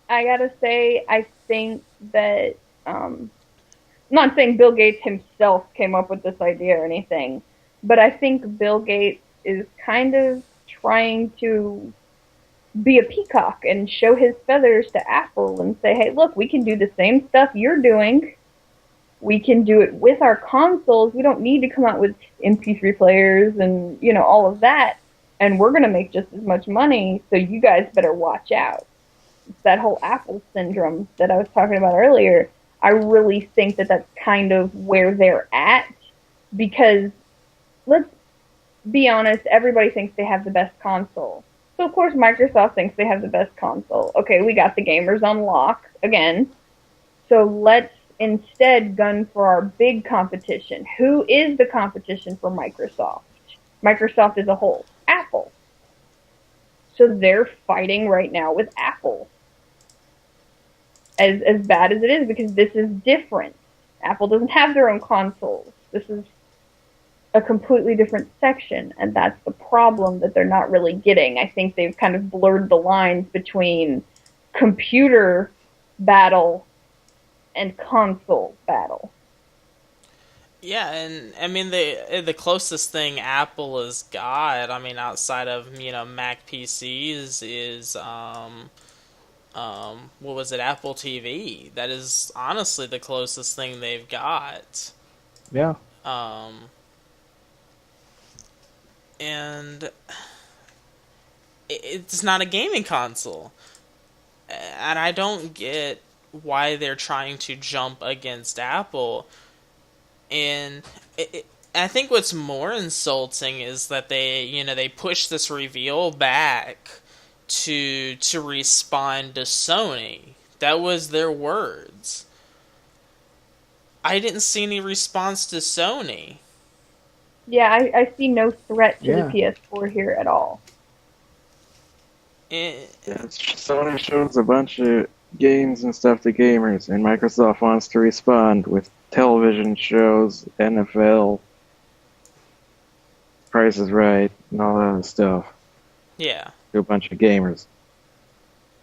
I gotta say, I think that I'm not saying Bill Gates himself came up with this idea or anything, but I think Bill Gates is kind of trying to be a peacock and show his feathers to Apple and say, hey, look, we can do the same stuff you're doing. We can do it with our consoles. We don't need to come out with MP3 players and, all of that. And we're going to make just as much money, so you guys better watch out. It's that whole Apple syndrome that I was talking about earlier. I really think that that's kind of where they're at because let's be honest, everybody thinks they have the best console. So of course Microsoft thinks they have the best console. Okay, we got the gamers on lock again. So let's instead gun for our big competition. Who is the competition for Microsoft? Microsoft as a whole. Apple. So they're fighting right now with Apple. As bad as it is, because this is different. Apple doesn't have their own consoles. This is a completely different section, and that's the problem that they're not really getting. I think they've kind of blurred the lines between computer battle and console battle. Yeah, and I mean the closest thing Apple has got, I mean outside of Mac PCs is what was it, Apple TV. That is honestly the closest thing they've got. Yeah. Um, and it's not a gaming console. And I don't get why they're trying to jump against Apple. And I think what's more insulting is that they push this reveal back to respond to Sony. That was their words. I didn't see any response to Sony. Yeah, I see no threat to the Yeah. PS4 here at all. Yeah, Sony shows a bunch of games and stuff to gamers, and Microsoft wants to respond with television shows, NFL, Price is Right, and all that other stuff Yeah. to a bunch of gamers.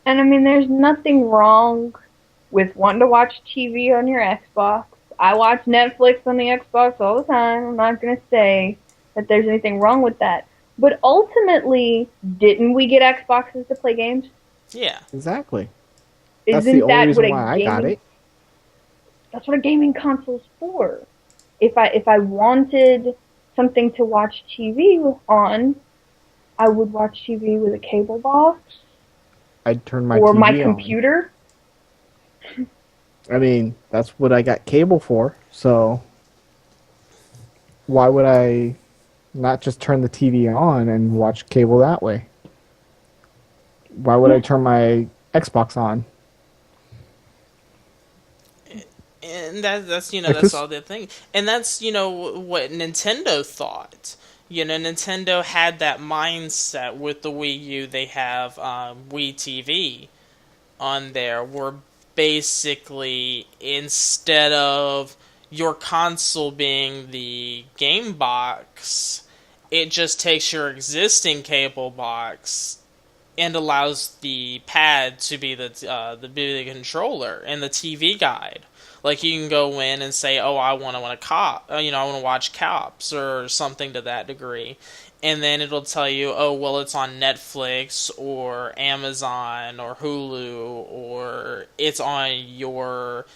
And I mean, there's nothing wrong with wanting to watch TV on your Xbox. I watch Netflix on the Xbox all the time. I'm not going to say that there's anything wrong with that. But ultimately, didn't we get Xboxes to play games? Yeah. Exactly. That's Isn't the only that reason what a why I got gaming it. that's what a gaming console's for? If I wanted something to watch TV on, I would watch TV with a cable box I'd turn my or TV my on. computer. I mean, that's what I got cable for. So why would I not just turn the TV on and watch cable that way? Why would I turn my Xbox on? And that's If that's this, all the thing. And that's what Nintendo thought. Nintendo had that mindset with the Wii U. They have Wii TV on there, where basically instead of your console being the game box, it just takes your existing cable box and allows the pad to be the controller and the TV guide. Like you can go in and say, "Oh, I want to cop, I want to watch Cops or something to that degree," and then it'll tell you, "Oh, well, it's on Netflix or Amazon or Hulu or it's on your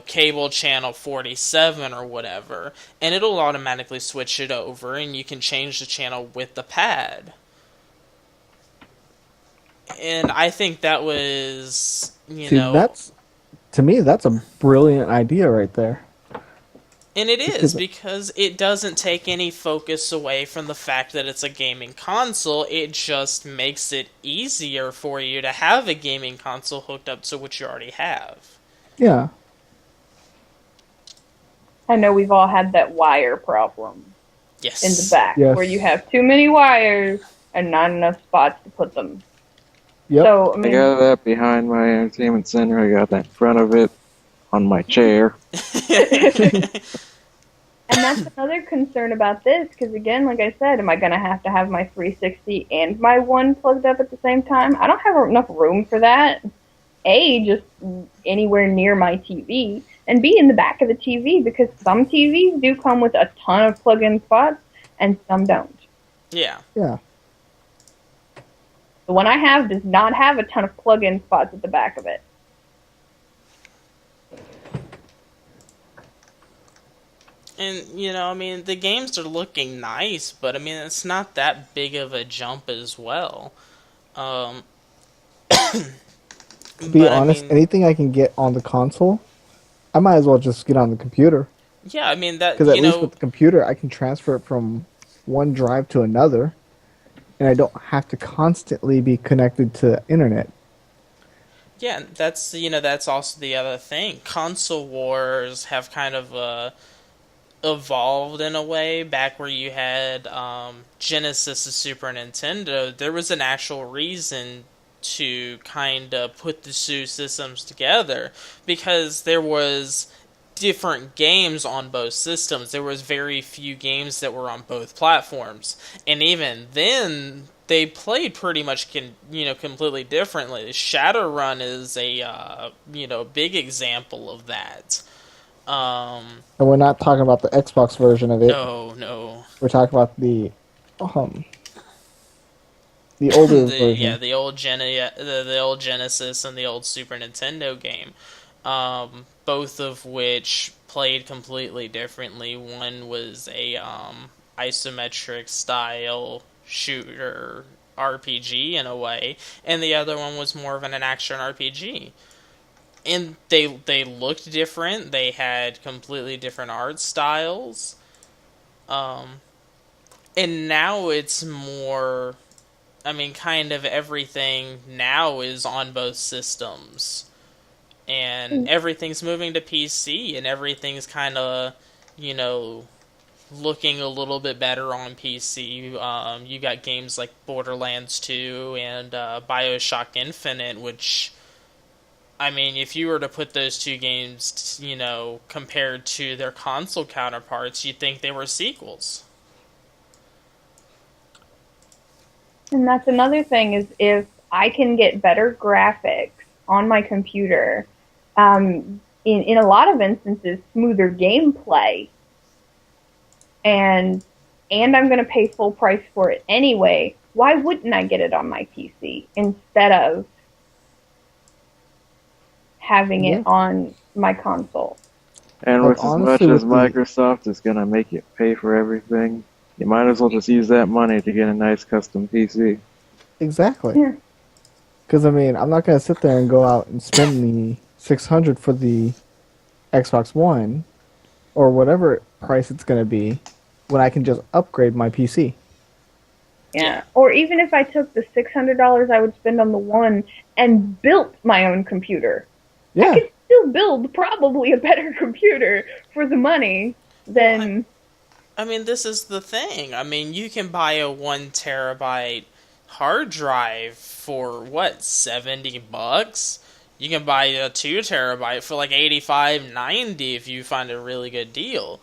cable channel 47 or whatever," and it'll automatically switch it over, and you can change the channel with the pad. And I think that was, see, that's to me, that's a brilliant idea right there. and it is Because because it doesn't take any focus away from the fact that it's a gaming console. It just makes it easier for you to have a gaming console hooked up to what you already have. yeah, I know we've all had that wire problem in the Yes. back yes, where you have too many wires and not enough spots to put them. yep. So, I I mean, got that behind my entertainment center. I got that in front of it on my chair. and that's another concern about this because, again, like I said, am I going to have my 360 and my one plugged up at the same time? I don't have enough room for that. A, just anywhere near my TV, and B, in the back of the TV, because some TVs do come with a ton of plug-in spots and some don't. Yeah. Yeah. The one I have does not have a ton of plug-in spots at the back of it. And, I mean, the games are looking nice, but, I mean, it's not that big of a jump as well. To be honest, anything I can get on the console, I might as well just get on the computer. Yeah, I mean, that, because at least with the computer, I can transfer it from one drive to another, and I don't have to constantly be connected to the internet. Yeah, that's also the other thing. Console wars have kind of evolved in a way. Back where you had Genesis and Super Nintendo, there was an actual reason to kind of put the two systems together, because there was different games on both systems. There was very few games that were on both platforms, and even then they played pretty much completely differently. Shadowrun is a big example of that. And we're not talking about the Xbox version of it. No. We're talking about the older version. Yeah, the old Genesis and the old Super Nintendo game. Both of which played completely differently. One was a isometric style shooter RPG in a way, and the other one was more of an action RPG. And they looked different. They had completely different art styles. And now it's more, I mean, kind of everything now is on both systems. And everything's moving to PC, and everything's kind of, looking a little bit better on PC. You got games like Borderlands 2 and Bioshock Infinite, which, I mean, if you were to put those two games, compared to their console counterparts, you'd think they were sequels. And that's another thing, is if I can get better graphics on my computer, in a lot of instances, smoother gameplay, and I'm going to pay full price for it anyway, why wouldn't I get it on my PC instead of having it on my console? And with as much as Microsoft is going to make you pay for everything, you might as well just use that money to get a nice custom PC. Exactly. Because, I mean, I'm not going to sit there and go out and spend the $600 for the Xbox One, or whatever price it's going to be, when I can just upgrade my PC. Yeah. Or even if I took the $600 I would spend on the One and built my own computer. Yeah. I could still build probably a better computer for the money than... I mean, this is the thing. I mean, you can buy a 1 terabyte hard drive for, what, $70? You can buy a 2 terabyte for like $85, $90 if you find a really good deal.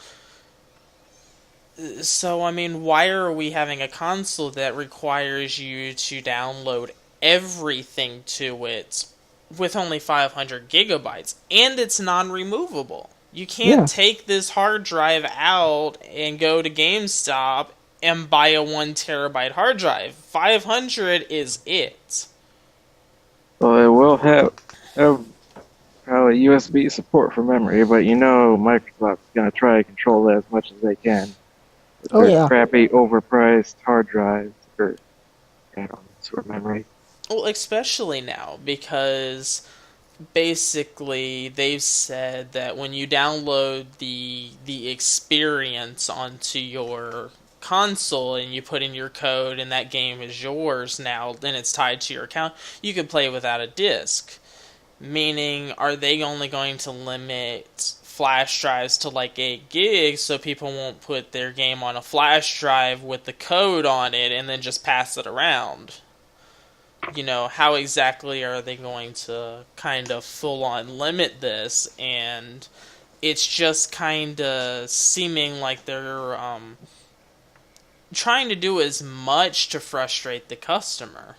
So, I mean, why are we having a console that requires you to download everything to it with only 500 gigabytes? And it's non-removable. You can't take this hard drive out and go to GameStop and buy a 1 terabyte hard drive. 500 is it. Well, it will have probably USB support for memory, but Microsoft's going to try to control that as much as they can. With crappy, overpriced hard drives or add-ons for memory. Well, especially now, because basically they've said that when you download the experience onto your console and you put in your code and that game is yours now, then it's tied to your account, you can play without a disc. Meaning, are they only going to limit flash drives to like 8 gigs so people won't put their game on a flash drive with the code on it and then just pass it around? How exactly are they going to kind of full-on limit this? And it's just kind of seeming like they're trying to do as much to frustrate the customer.